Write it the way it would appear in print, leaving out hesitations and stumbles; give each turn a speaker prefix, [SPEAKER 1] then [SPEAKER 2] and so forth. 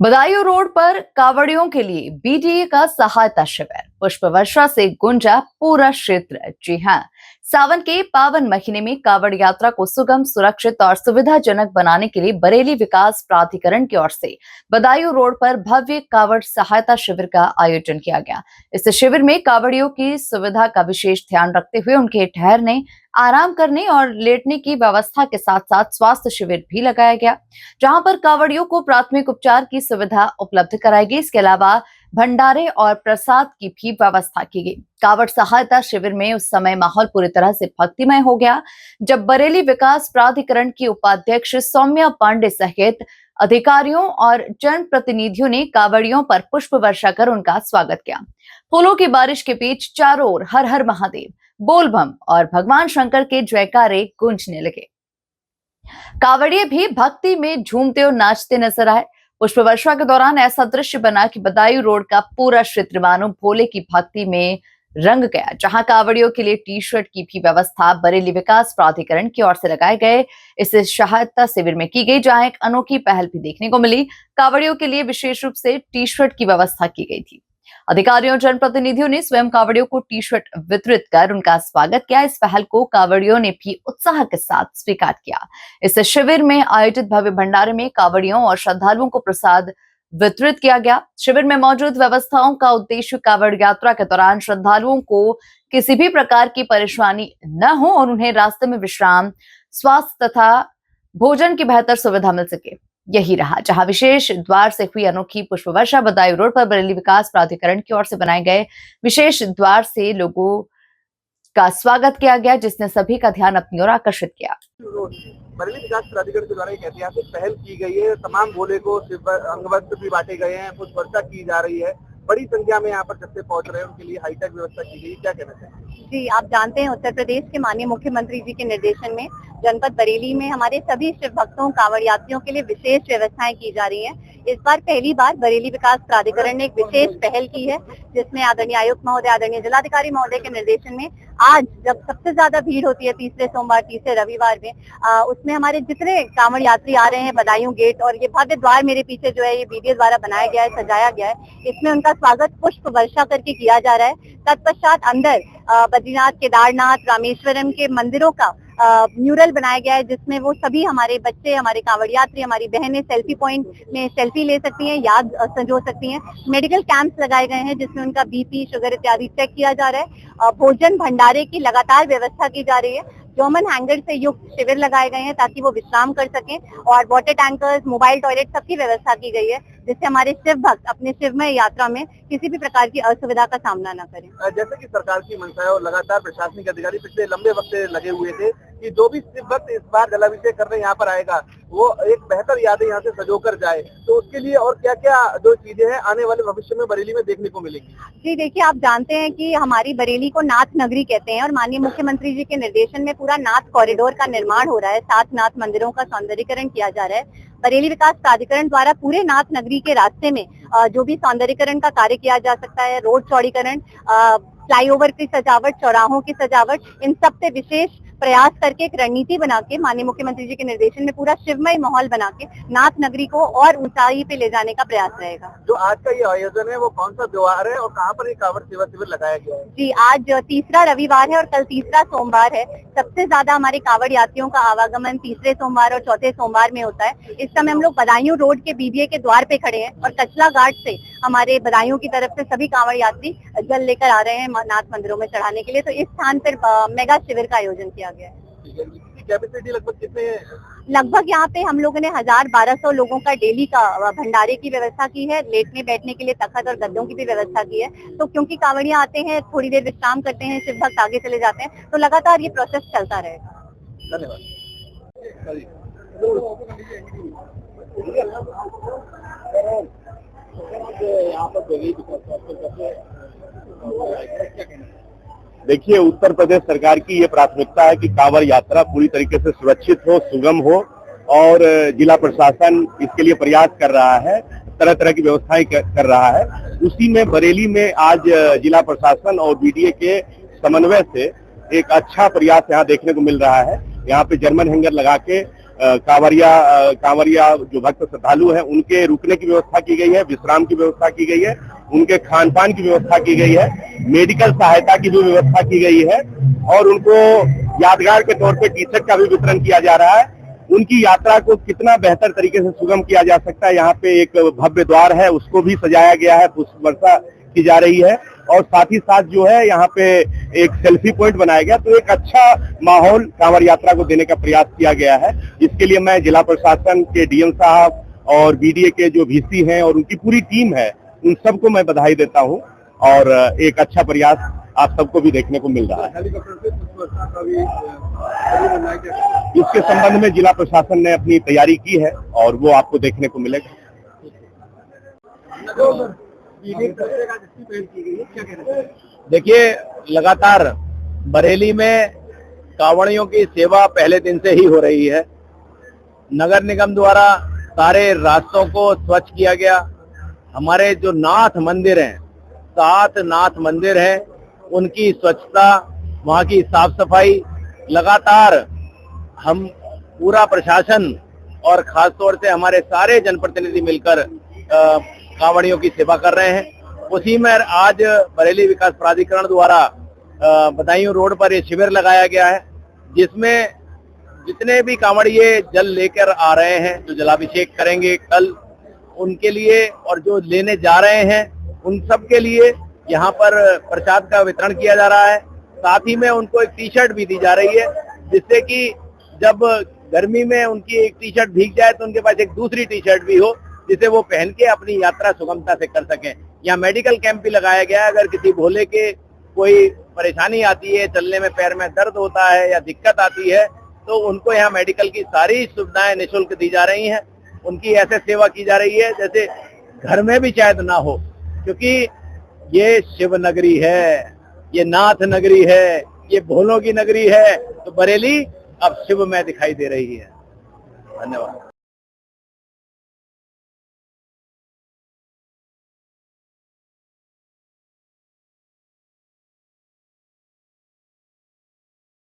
[SPEAKER 1] Badaun road पर कांवड़ियों के लिए बीडीए का सहायता शिविर। पुष्प वर्षा से गुंजा पूरा क्षेत्र। जी हां, सावन के पावन महीने में कांवड़ यात्रा को सुगम, सुरक्षित और सुविधाजनक बनाने के लिए बरेली विकास प्राधिकरण की ओर से बदायूं रोड पर भव्य कांवड़ सहायता शिविर का आयोजन किया गया। इस शिविर में कांवड़ियों की सुविधा का विशेष ध्यान रखते हुए उनके ठहरने, आराम करने और लेटने की व्यवस्था के साथ साथ स्वास्थ्य शिविर भी लगाया गया, जहां पर कांवड़ियों को प्राथमिक उपचार की सुविधा उपलब्ध कराई गई। इसके अलावा भंडारे और प्रसाद की भी व्यवस्था की गई। कांवड़ सहायता शिविर में उस समय माहौल पूरी तरह से भक्तिमय हो गया, जब बरेली विकास प्राधिकरण की उपाध्यक्ष सौम्या पांडे सहित अधिकारियों और जनप्रतिनिधियों ने कांवड़ियों पर पुष्प वर्षा कर उनका स्वागत किया। फूलों की बारिश के बीच चारों ओर हर हर महादेव, बोल बम और भगवान शंकर के जयकारे गूंजने लगे। कांवड़िए भी भक्ति में झूमते और नाचते नजर आए। पुष्प वर्षा के दौरान ऐसा दृश्य बना कि बदायूं रोड का पूरा क्षेत्र मानो भोले की भक्ति में रंग गया। जहां कांवड़ियों के लिए टी शर्ट की भी व्यवस्था बरेली विकास प्राधिकरण की ओर से लगाए गए इस सहायता शिविर में की गई, जहां एक अनोखी पहल भी देखने को मिली। कांवड़ियों के लिए विशेष रूप से टी शर्ट की व्यवस्था की गई थी। अधिकारियों और जनप्रतिनिधियों ने स्वयं कांवड़ियों को टी शर्ट वितरित कर उनका स्वागत किया। इस पहल को कांवड़ियों ने भी उत्साह के साथ स्वीकार किया। इस शिविर में आयोजित भव्य भंडारे में कांवड़ियों और श्रद्धालुओं को प्रसाद वितरित किया गया। शिविर में मौजूद व्यवस्थाओं का उद्देश्य कांवड़ यात्रा के दौरान श्रद्धालुओं को किसी भी प्रकार की परेशानी न हो और उन्हें रास्ते में विश्राम, स्वास्थ्य तथा भोजन की बेहतर सुविधा मिल सके। यही रहा जहां विशेष द्वार से हुई अनोखी पुष्प वर्षा। बदायूं रोड पर बरेली विकास प्राधिकरण की ओर से बनाए गए विशेष द्वार से लोगों का स्वागत किया गया, जिसने सभी का ध्यान अपनी ओर आकर्षित किया।
[SPEAKER 2] बरेली विकास प्राधिकरण के द्वारा एक ऐतिहासिक पहल की गई है। तमाम भोले को अंगवस्त्र भी बांटे गए हैं, पुष्प वर्षा की जा रही है। बड़ी संख्या में यहाँ पर जत्थे पहुंच रहे हैं, उनके लिए हाईटेक व्यवस्था की गई। क्या कहना चाहिए?
[SPEAKER 3] जी, आप जानते हैं उत्तर प्रदेश के माननीय मुख्यमंत्री जी के निर्देशन में जनपद बरेली में हमारे सभी शिव भक्तों, कांवड़ यात्रियों के लिए विशेष व्यवस्थाएं की जा रही हैं। इस बार पहली बार बरेली विकास प्राधिकरण ने एक विशेष पहल की है, जिसमें आदरणीय आयुक्त महोदय, आदरणीय जिलाधिकारी महोदय के निर्देशन में आज जब सबसे ज्यादा भीड़ होती है तीसरे सोमवार, तीसरे रविवार में, उसमें हमारे जितने कांवड़ यात्री आ रहे हैं बदायूं गेट और ये भव्य द्वार मेरे पीछे जो है ये बीडीए द्वारा बनाया गया है, सजाया गया है, इसमें उनका स्वागत पुष्प वर्षा करके किया जा रहा है। तत्पश्चात अंदर बद्रीनाथ, केदारनाथ, रामेश्वरम के मंदिरों का म्यूरल बनाया गया है, जिसमें वो सभी हमारे बच्चे, हमारे कांवड़ यात्री, हमारी बहनें सेल्फी पॉइंट में सेल्फी ले सकती हैं, याद संजो सकती हैं। मेडिकल कैंप्स लगाए गए हैं, जिसमें उनका बीपी, शुगर इत्यादि चेक किया जा रहा है। भोजन भंडारे की लगातार व्यवस्था की जा रही है। जोमन हैंगर से युक्त शिविर लगाए गए हैं ताकि वो विश्राम कर सकें, और वाटर टैंकर्स, मोबाइल टॉयलेट सबकी व्यवस्था की गई है, जिससे हमारे शिव भक्त अपने शिवमय यात्रा में किसी भी प्रकार की असुविधा का सामना न करें।
[SPEAKER 2] जैसे कि सरकार की मंशा है और लगातार प्रशासनिक अधिकारी पिछले लंबे वक्त से लगे हुए थे कि जो भी शिव भक्त इस बार जलाभिषेक करने यहाँ पर आएगा वो एक बेहतर यादें यहाँ से सजोकर जाए, तो उसके लिए और क्या क्या जो चीजें हैं आने वाले भविष्य में बरेली में देखने को मिलेंगी?
[SPEAKER 3] जी देखिए, आप जानते हैं कि हमारी बरेली को नाथ नगरी कहते हैं और माननीय मुख्यमंत्री जी के निर्देशन में पूरा नाथ कॉरिडोर का निर्माण हो रहा है। 7 नाथ मंदिरों का सौंदर्यीकरण किया जा रहा है। बरेली विकास प्राधिकरण द्वारा पूरे नाथ नगरी के रास्ते में जो भी सौंदर्यीकरण का कार्य किया जा सकता है, रोड चौड़ीकरण, फ्लाईओवर की सजावट, चौराहों की सजावट, इन सब पे विशेष प्रयास करके एक रणनीति बना के माननीय मुख्यमंत्री जी के निर्देशन में पूरा शिवमय माहौल बना के नाथ नगरी को और ऊंचाई पे ले जाने का प्रयास रहेगा।
[SPEAKER 2] जो आज का ये आयोजन है वो कौन सा त्योहार है और कहाँ पर ये कांवड़ सेवा शिविर लगाया गया है?
[SPEAKER 3] जी, आज तीसरा रविवार है और कल तीसरा सोमवार है। सबसे ज्यादा हमारे कांवड़ यात्रियों का आवागमन तीसरे सोमवार और चौथे सोमवार में होता है। इस समय हम लोग बदायूं रोड के बीबीए के द्वार पे खड़े हैं और कचला घाट से हमारे बदायूं की तरफ से सभी कांवड़ यात्री जल लेकर आ रहे हैं नाथ मंदिरों में चढ़ाने के लिए। तो इस स्थान पर मेगा शिविर का आयोजन किया गया है।
[SPEAKER 2] कैपेसिटी लगभग कितने?
[SPEAKER 3] लगभग यहाँ पे हम लोगों ने 1000-1200 लोगों का डेली का भंडारे की व्यवस्था की है। लेटने बैठने के लिए तख्त और गद्दों की भी व्यवस्था की है। तो क्योंकि कांवड़ियाँ आते हैं, थोड़ी देर विश्राम करते हैं, शिव भक्त आगे चले जाते हैं, तो लगातार ये प्रोसेस चलता रहेगा।
[SPEAKER 2] धन्यवाद।
[SPEAKER 4] देखिए, उत्तर प्रदेश सरकार की ये प्राथमिकता है कि कांवड़ यात्रा पूरी तरीके से सुरक्षित हो, सुगम हो, और जिला प्रशासन इसके लिए प्रयास कर रहा है, तरह तरह की व्यवस्थाएं कर रहा है। उसी में बरेली में आज जिला प्रशासन और बीडीए के समन्वय से एक अच्छा प्रयास यहाँ देखने को मिल रहा है। यहाँ पे जर्मन हैंगर लगा के कांवरिया जो भक्त श्रद्धालु हैं उनके रुकने की व्यवस्था की गई है, विश्राम की व्यवस्था की गई है, उनके खान पान की व्यवस्था की गई है, मेडिकल सहायता की भी व्यवस्था की गई है और उनको यादगार के तौर पे टी शर्ट का भी वितरण किया जा रहा है। उनकी यात्रा को कितना बेहतर तरीके से सुगम किया जा सकता है, यहाँ पे एक भव्य द्वार है उसको भी सजाया गया है, पुष्प वर्षा की जा रही है और साथ ही साथ जो है यहाँ पे एक सेल्फी पॉइंट बनाया गया, तो एक अच्छा माहौल कांवड़ यात्रा को देने का प्रयास किया गया है। इसके लिए मैं जिला प्रशासन के डीएम साहब और बीडीए के जो वीसी हैं और उनकी पूरी टीम है, उन सबको मैं बधाई देता हूँ और एक अच्छा प्रयास आप सबको भी देखने को मिल रहा है। इसके संबंध में जिला प्रशासन ने अपनी तैयारी की है और वो आपको देखने को मिलेगा।
[SPEAKER 5] देखिए, लगातार बरेली में कांवड़ियों की सेवा पहले दिन से ही हो रही है। नगर निगम द्वारा सारे रास्तों को स्वच्छ किया गया। हमारे जो नाथ मंदिर हैं, 7 नाथ मंदिर हैं, उनकी स्वच्छता, वहाँ की साफ सफाई लगातार हम पूरा प्रशासन और खास तौर से हमारे सारे जनप्रतिनिधि मिलकर कांवड़ियों की सेवा कर रहे हैं। उसी में आज बरेली विकास प्राधिकरण द्वारा बदायूं रोड पर ये शिविर लगाया गया है, जिसमें जितने भी कांवड़िए जल लेकर आ रहे हैं, जो जलाभिषेक करेंगे कल, उनके लिए और जो लेने जा रहे हैं उन सब के लिए यहाँ पर प्रसाद का वितरण किया जा रहा है। साथ ही में उनको एक टी शर्ट भी दी जा रही है, जिससे कि जब गर्मी में उनकी एक टी शर्ट भीग जाए तो उनके पास एक दूसरी टी शर्ट भी हो, जिसे वो पहन के अपनी यात्रा सुगमता से कर सकें। यहाँ मेडिकल कैंप भी लगाया गया है। अगर किसी भोले के कोई परेशानी आती है, चलने में पैर में दर्द होता है या दिक्कत आती है, तो उनको यहाँ मेडिकल की सारी सुविधाएं निःशुल्क दी जा रही हैं। उनकी ऐसे सेवा की जा रही है जैसे घर में भी शायद ना हो, क्योंकि ये शिव नगरी है, ये नाथ नगरी है, ये भोलों की नगरी है। तो बरेली अब शिव में दिखाई दे रही है। धन्यवाद।